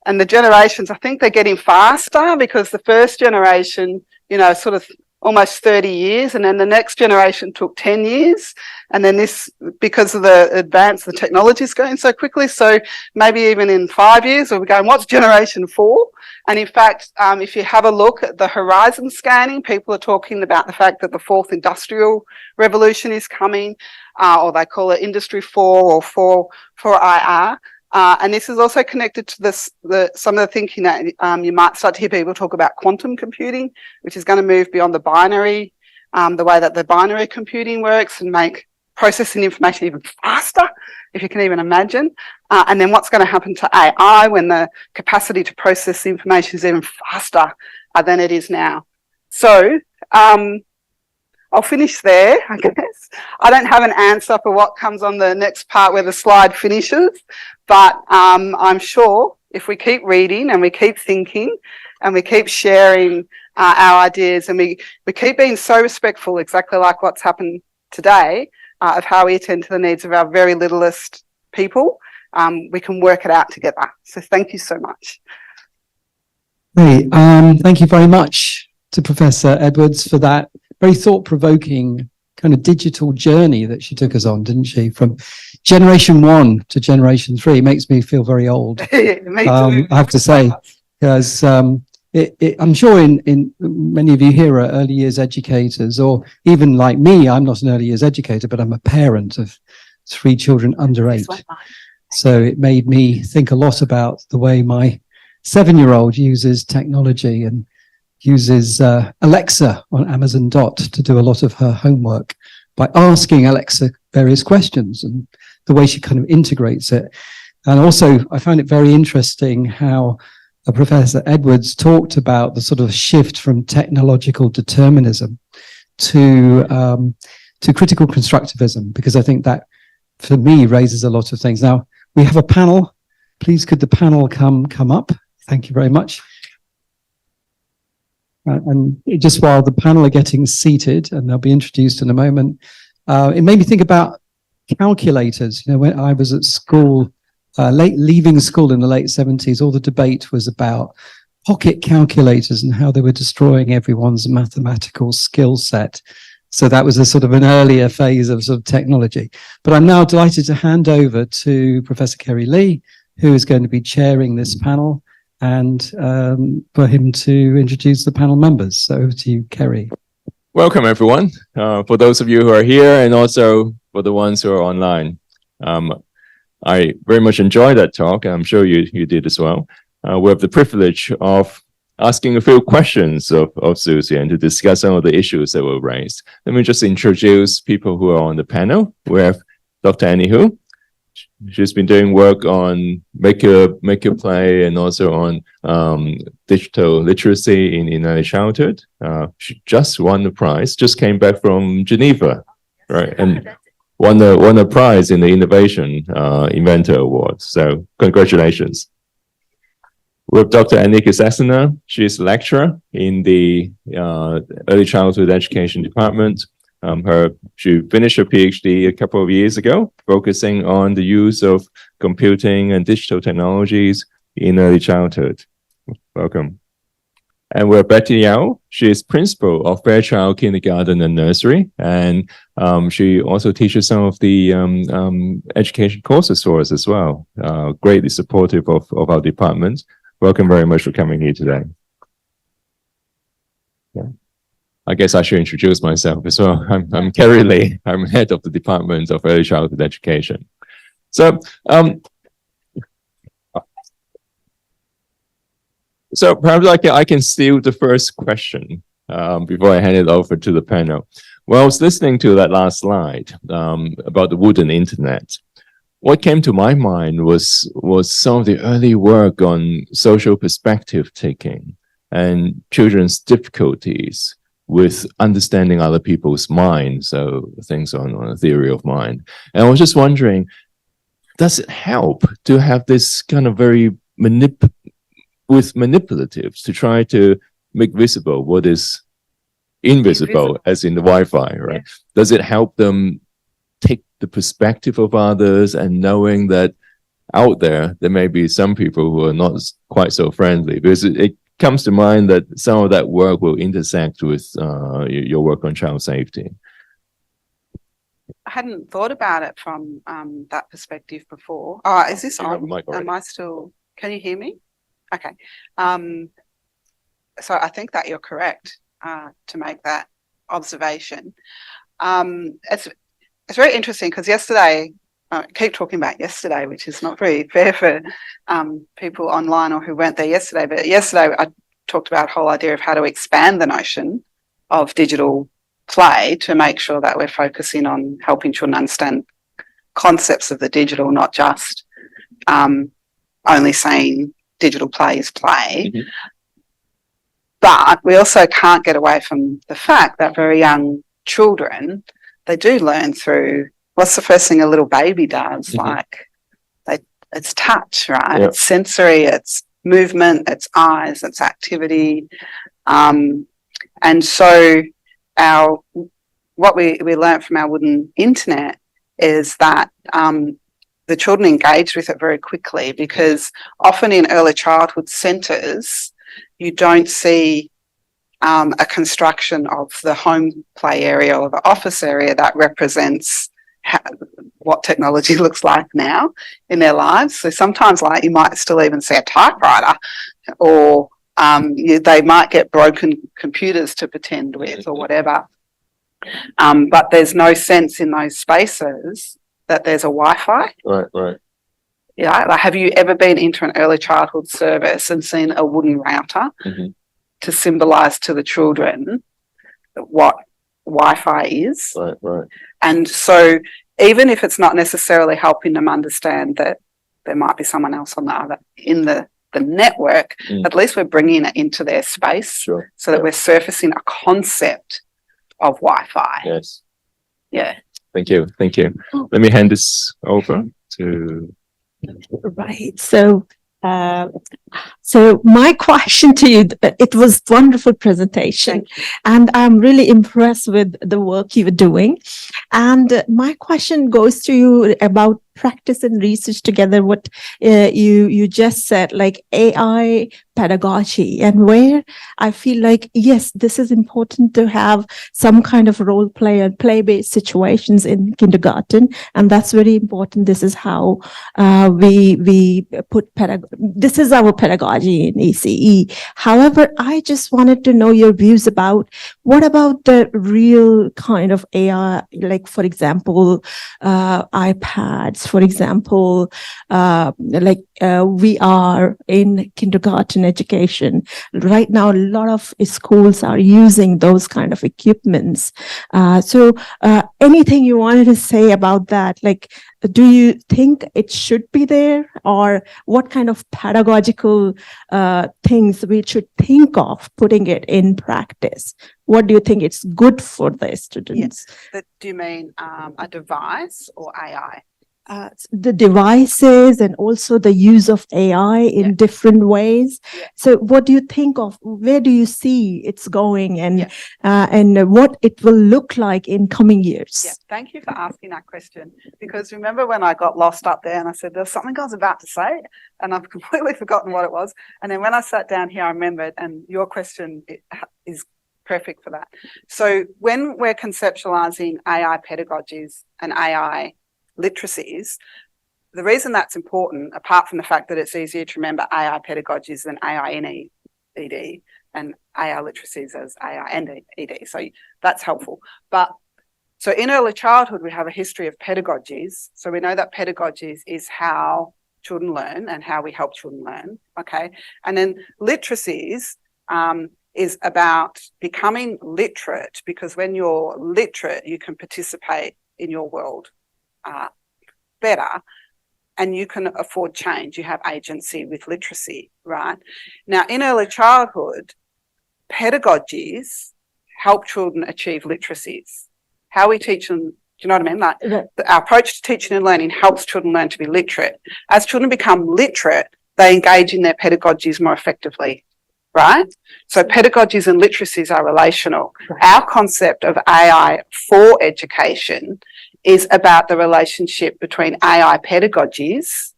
And the generations, I think they're getting faster, because the first generation, you know, sort of almost 30 years, and then the next generation took 10 years. And then this, because of the advance, the technology is going so quickly. So maybe even in 5 years, we're going, what's generation 4? And in fact, if you have a look at the horizon scanning, people are talking about the fact that the 4th industrial revolution is coming, or they call it industry 4 or 4IR. And this is also connected to some of the thinking that you might start to hear people talk about quantum computing, which is going to move beyond the binary, the way that the binary computing works, and make processing information even faster, if you can even imagine. And then what's going to happen to AI when the capacity to process information is even faster than it is now. So I'll finish there, I guess. I don't have an answer for what comes on the next part where the slide finishes, but I'm sure if we keep reading and we keep thinking and we keep sharing our ideas, and we keep being so respectful, exactly like what's happened today, of how we attend to the needs of our very littlest people, we can work it out together. So thank you so much. Hey, thank you very much to Professor Edwards for that very thought-provoking kind of digital journey that she took us on, didn't she? From generation 1 to generation 3. It makes me feel very old. I have to say, because I'm sure in many of you here are early years educators, or even like me, I'm not an early years educator, but I'm a parent of 3 children under 8. So it made me think a lot about the way my 7-year-old uses technology and uses Alexa on Amazon Dot to do a lot of her homework by asking Alexa various questions, and the way she kind of integrates it. And also, I found it very interesting how Professor Edwards talked about the sort of shift from technological determinism to critical constructivism, because I think that, for me, raises a lot of things. Now, we have a panel. Please, could the panel come up? Thank you very much. And just while the panel are getting seated, and they'll be introduced in a moment, it made me think about calculators. You know, when I was at school, leaving school in the late 70s, all the debate was about pocket calculators and how they were destroying everyone's mathematical skill set. So that was a sort of an earlier phase of sort of technology. But I'm now delighted to hand over to Professor Kerry Lee, who is going to be chairing this panel, and for him to introduce the panel members. So over to you, Kerry. Welcome, everyone. For those of you who are here, and also for the ones who are online. I very much enjoyed that talk, and I'm sure you did as well. We have the privilege of asking a few questions of Susie and to discuss some of the issues that were raised. Let me just introduce people who are on the panel. We have Dr. Annie Hu. She's been doing work on make your play, and also on digital literacy in early childhood. She just won the prize, just came back from Geneva, right? And won a prize in the Innovation Inventor Award. So congratulations. We have Dr. Annika Sassner. She's a lecturer in the Early Childhood Education Department. She finished her PhD a couple of years ago, focusing on the use of computing and digital technologies in early childhood. Welcome. And we have Betty Yao. She is principal of Fairchild Kindergarten and Nursery, and she also teaches some of the education courses for us as well. Greatly supportive of our department. Welcome very much for coming here today. Yeah. I guess I should introduce myself as well. I'm Kerry Lee. I'm head of the Department of Early Childhood Education. So perhaps I can steal the first question before I hand it over to the panel. Well, I was listening to that last slide about the wooden internet. What came to my mind was some of the early work on social perspective taking and children's difficulties with understanding other people's minds, so things on a theory of mind. And I was just wondering, does it help to have this kind of very manipulatives to try to make visible what is invisible, as in the Wi-Fi, right? Yeah. Does it help them take the perspective of others and knowing that out there may be some people who are not quite so friendly? Because it comes to mind that some of that work will intersect with your work on child safety. I hadn't thought about it from that perspective before. Oh, is this on? Am I still? Can you hear me? Okay. So I think that you're correct to make that observation. It's very interesting because yesterday, I keep talking about yesterday, which is not very fair for people online or who weren't there yesterday. But yesterday I talked about the whole idea of how to expand the notion of digital play to make sure that we're focusing on helping children understand concepts of the digital, not just only saying digital play is play. Mm-hmm. But we also can't get away from the fact that very young children, they do learn through, what's the first thing a little baby does? Mm-hmm. Like, it's touch, right? Yep. It's sensory, it's movement, it's eyes, it's activity. And so what we learned from our wooden internet is that the children engaged with it very quickly, because often in early childhood centres, you don't see a construction of the home play area or the office area that represents what technology looks like now in their lives. So sometimes, like, you might still even see a typewriter, or they might get broken computers to pretend with or whatever. But there's no sense in those spaces that there's a Wi-Fi. Right. Yeah, like, have you ever been into an early childhood service and seen a wooden router Mm-hmm. to symbolise to the children what Wi-Fi is? Right. And so even if it's not necessarily helping them understand that there might be someone else on the other in the network, at least we're bringing it into their space. Sure. So that we're surfacing a concept of Wi-Fi. Yes. Yeah. Thank you. Let me hand this over to... Right. So my question to you, it was wonderful presentation, and I'm really impressed with the work you were doing. And my question goes to you about practice and research together, what you just said, like AI pedagogy, and where I feel like, yes, this is important to have some kind of role play and play-based situations in kindergarten, and that's very important. This is how we put this is our pedagogy in ECE. However, I just wanted to know your views about what about the real kind of AI, like, for example, iPads, for example, VR in kindergarten education. Right now, a lot of schools are using those kind of equipments. So anything you wanted to say about that? Like, do you think it should be there, or what kind of pedagogical things we should think of putting it in practice? What do you think it's good for the students? Yes. Do you mean a device or AI? The devices and also the use of AI in different ways. Yeah. So what do you think of, where do you see it's going, and what it will look like in coming years? Yeah, thank you for asking that question, because remember when I got lost up there and I said there's something I was about to say and I've completely forgotten what it was, and then when I sat down here I remembered, and your question is perfect for that. So when we're conceptualizing AI pedagogies and AI literacies, the reason that's important, apart from the fact that it's easier to remember AI pedagogies than AI in ED, and AI literacies as AI and ED, so that's helpful. But so in early childhood we have a history of pedagogies, so we know that pedagogies is how children learn and how we help children learn, okay? And then literacies is about becoming literate, because when you're literate you can participate in your world better, and you can afford change. You have agency with literacy, right? Now, in early childhood, pedagogies help children achieve literacies. How we teach them, do you know what I mean? Like, our approach to teaching and learning helps children learn to be literate. As children become literate, they engage in their pedagogies more effectively. right? So pedagogies and literacies are relational. Our concept of AI for education is about the relationship between AI pedagogies,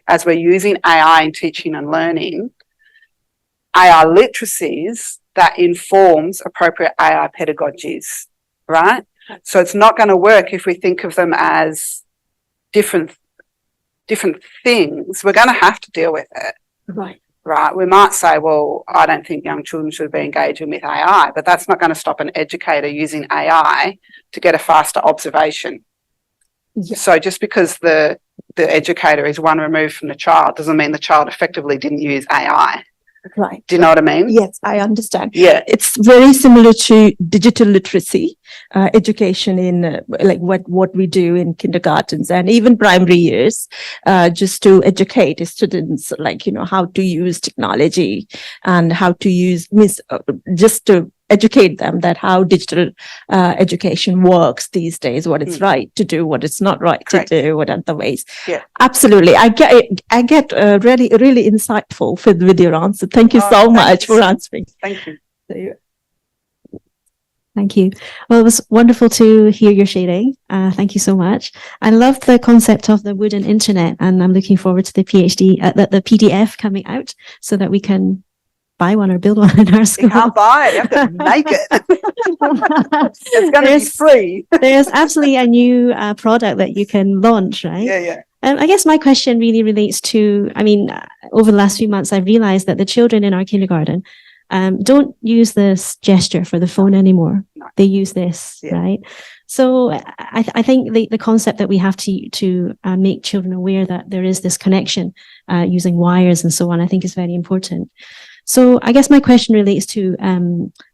as we're using AI in teaching and learning, AI literacies that informs appropriate AI pedagogies, right? So it's not going to work if we think of them as different things. We're going to have to deal with it. Right. We might say, well, I don't think young children should be engaging with AI, but that's not going to stop an educator using AI to get a faster observation. Yeah. So just because the educator is one removed from the child doesn't mean the child effectively didn't use AI. Right. Do you know what I mean? Yes, I understand. Yeah. It's very similar to digital literacy, education in like what we do in kindergartens and even primary years, just to educate students, like, you know, how to use technology and how to use, just to educate them that how digital education works these days, what it's right to do, what it's not right to do, what other ways. Yeah, absolutely. I get really, really insightful with your answer. Thank you so much for answering. Thank you. Thank you. Well, it was wonderful to hear your sharing. Thank you so much. I love the concept of the wooden internet, and I'm looking forward to the the PDF coming out so that we can buy one or build one in our school. You can't buy it, you have to make it. It's going to be free. There's absolutely a new product that you can launch, right? Yeah. I guess my question really relates to, I mean, over the last few months, I've realized that the children in our kindergarten don't use this gesture for the phone anymore. No. They use this, right? So I think the concept that we have to make children aware that there is this connection using wires and so on, I think is very important. So I guess my question relates to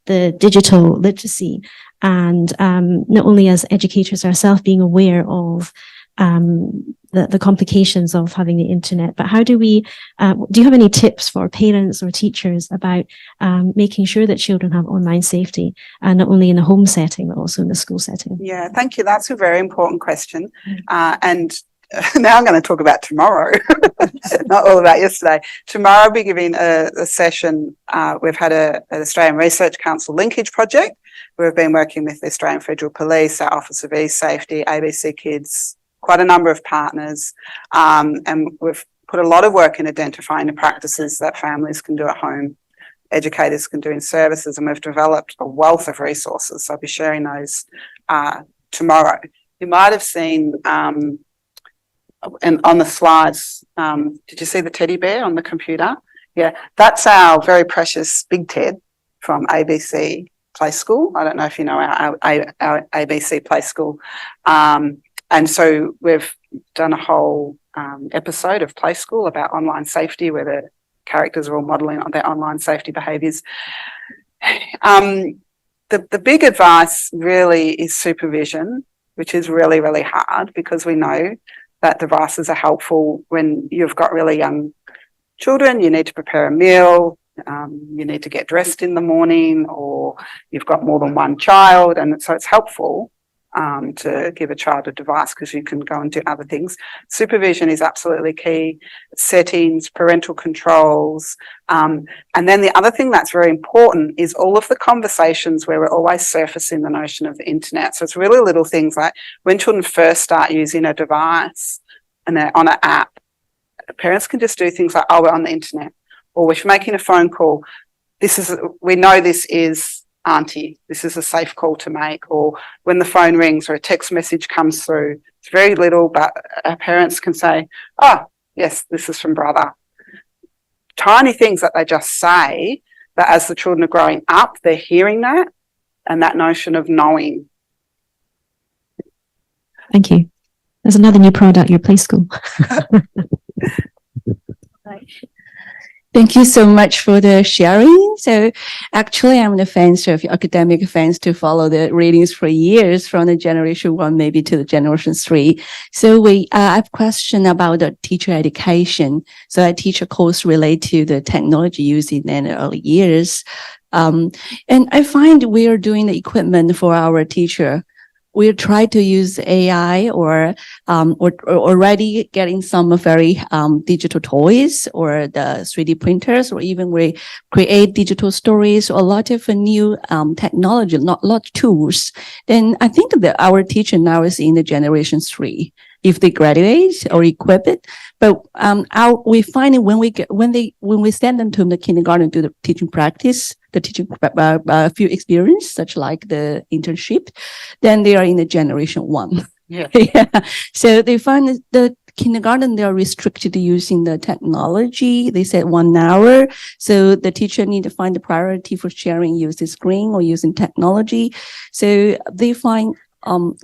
the digital literacy and not only as educators ourselves being aware of the complications of having the internet, but how do we, do you have any tips for parents or teachers about making sure that children have online safety, not only in the home setting, but also in the school setting? Yeah, thank you. That's a very important question. And now I'm going to talk about tomorrow, not all about yesterday. Tomorrow I'll be giving a session. We've had an Australian Research Council linkage project. We've been working with the Australian Federal Police, our Office of E-Safety, ABC Kids, quite a number of partners. And we've put a lot of work in identifying the practices that families can do at home, educators can do in services, and we've developed a wealth of resources. So I'll be sharing those tomorrow. You might have seen... and on the slides, did you see the teddy bear on the computer? Yeah, that's our very precious Big Ted from ABC Play School. I don't know if you know our ABC Play School. And so we've done a whole episode of Play School about online safety, where the characters are all modelling on their online safety behaviours. The big advice really is supervision, which is really, really hard because we know that devices are helpful when you've got really young children. You need to prepare a meal, you need to get dressed in the morning, or you've got more than one child, and so it's helpful to give a child a device because you can go and do other things. Supervision is absolutely key. Settings, parental controls, and then the other thing that's very important is all of the conversations where we're always surfacing the notion of the internet. So it's really little things like when children first start using a device and they're on an app, parents can just do things like, oh, we're on the internet, or we're making a phone call. We know this is Auntie, this is a safe call to make. Or when the phone rings or a text message comes through, it's very little, but our parents can say, oh, yes, this is from brother. Tiny things that they just say, that as the children are growing up, they're hearing that, and that notion of knowing. Thank you. There's another new product, your Play School. Thank you so much for the sharing. So actually, I'm the fans of academic fans to follow the readings for years from the generation 1 maybe to the generation 3. So I have a question about the teacher education. So I teach a course related to the technology used in the early years. And I find we are doing the equipment for our teacher we try to use AI or already getting some very digital toys or the 3D printers, or even we create digital stories, or a lot of new technology, not a lot of tools. Then I think that our teacher now is in the generation 3. If they graduate or equip it, but we find it when we send them to the kindergarten to the teaching practice, the teaching field experience, such like the internship, then they are in the generation 1. Yeah. Yeah. So they find the kindergarten, they are restricted to using the technology. They said 1 hour. So the teacher need to find the priority for sharing, using screen or using technology. So they find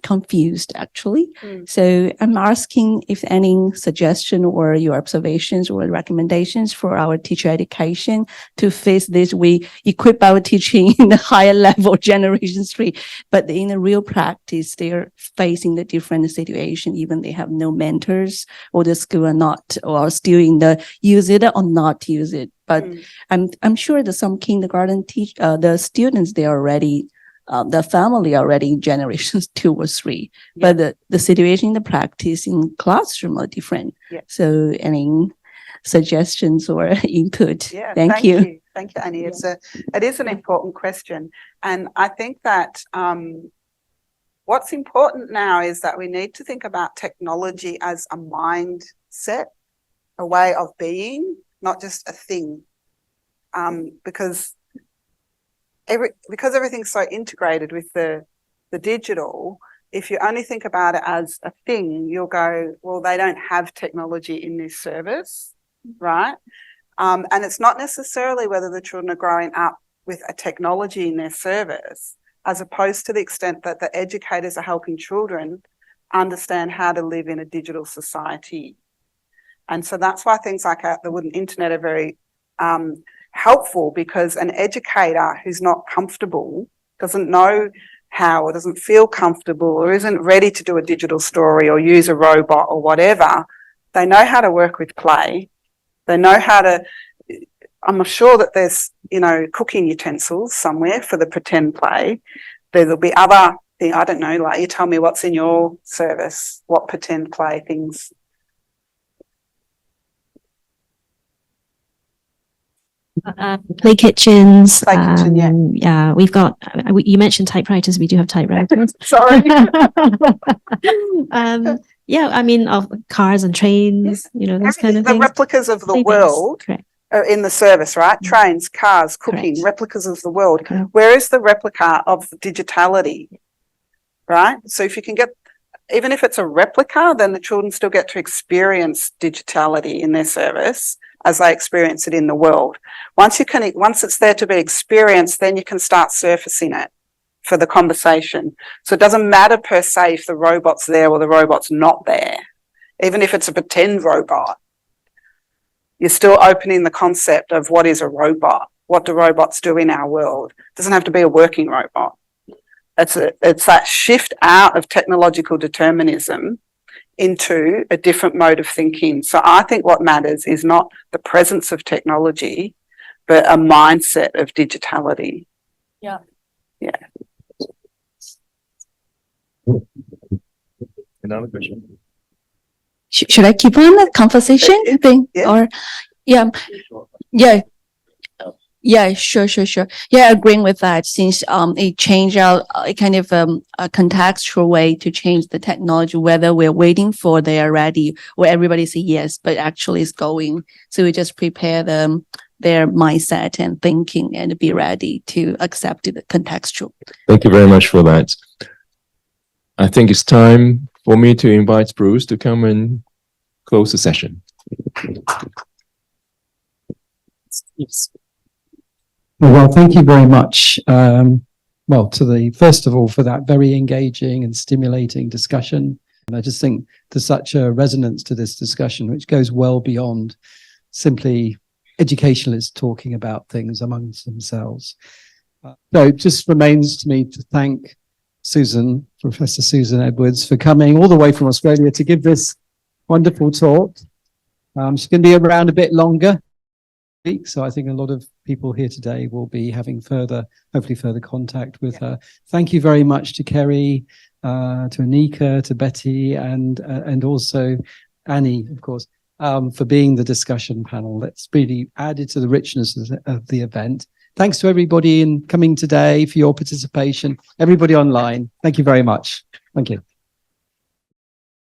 confused actually. So I'm asking if any suggestion or your observations or recommendations for our teacher education to face this. We equip our teaching in the higher level generation 3, but in the real practice, they're facing the different situation. Even they have no mentors, or the school are not, or still in the use it or not use it. But I'm sure that some kindergarten the students, they are already the family already in generations 2 or 3, but the situation in the practice in classroom are different. So any suggestions or input? Thank you. Thank you, Annie. It is an important question. And I think that what's important now is that we need to think about technology as a mindset, a way of being, not just a thing. Because everything's so integrated with the digital, if you only think about it as a thing, you'll go, well, they don't have technology in this service, right? And it's not necessarily whether the children are growing up with a technology in their service, as opposed to the extent that the educators are helping children understand how to live in a digital society. And so that's why things like the wooden internet are very helpful, because an educator who's not comfortable, doesn't know how, or doesn't feel comfortable, or isn't ready to do a digital story or use a robot or whatever, they know how to work with play. They know how to, I'm sure that there's, cooking utensils somewhere for the pretend play. There'll be other things, I don't know, like you tell me what's in your service, what pretend play things. Play kitchens. Play kitchen, yeah. We've got. You mentioned typewriters. We do have typewriters. Sorry. Yeah. I mean, of cars and trains. Those kind of the things. Replicas of the world. Correct. Are in the service, right? Trains, cars, cooking, Correct. replicas of the world. Correct. Where is the replica of the digitality, right? So if you can get, even if it's a replica, then the children still get to experience digitality in their service as they experience it in the world. Once it's there to be experienced, then you can start surfacing it for the conversation. So it doesn't matter per se if the robot's there or the robot's not there. Even if it's a pretend robot, you're still opening the concept of what is a robot, what do robots do in our world. It doesn't have to be a working robot. It's that shift out of technological determinism into a different mode of thinking. So I think what matters is not the presence of technology, but a mindset of digitality. Yeah. Another question. Should I keep on the conversation thing? Yeah. Or sure. Yeah, agreeing with that, since it changed our kind of a contextual way to change the technology, whether we're waiting for they are ready or everybody say yes, but actually it's going. So we just prepare them, their mindset and thinking, and be ready to accept the contextual. Thank you very much for that. I think it's time for me to invite Bruce to come and close the session. Yes. Well, thank you very much. First of all, for that very engaging and stimulating discussion. And I just think there's such a resonance to this discussion, which goes well beyond simply educationalists talking about things amongst themselves. So it just remains to me to thank Susan, Professor Susan Edwards, for coming all the way from Australia to give this wonderful talk. She's going to be around a bit longer. week. So I think a lot of people here today will be having hopefully further contact with her. Thank you very much to Kerry, to Anika, to Betty, and also Annie, of course, for being the discussion panel. That's really added to the richness of the event. Thanks to everybody in coming today for your participation. Everybody online, thank you very much. Thank you.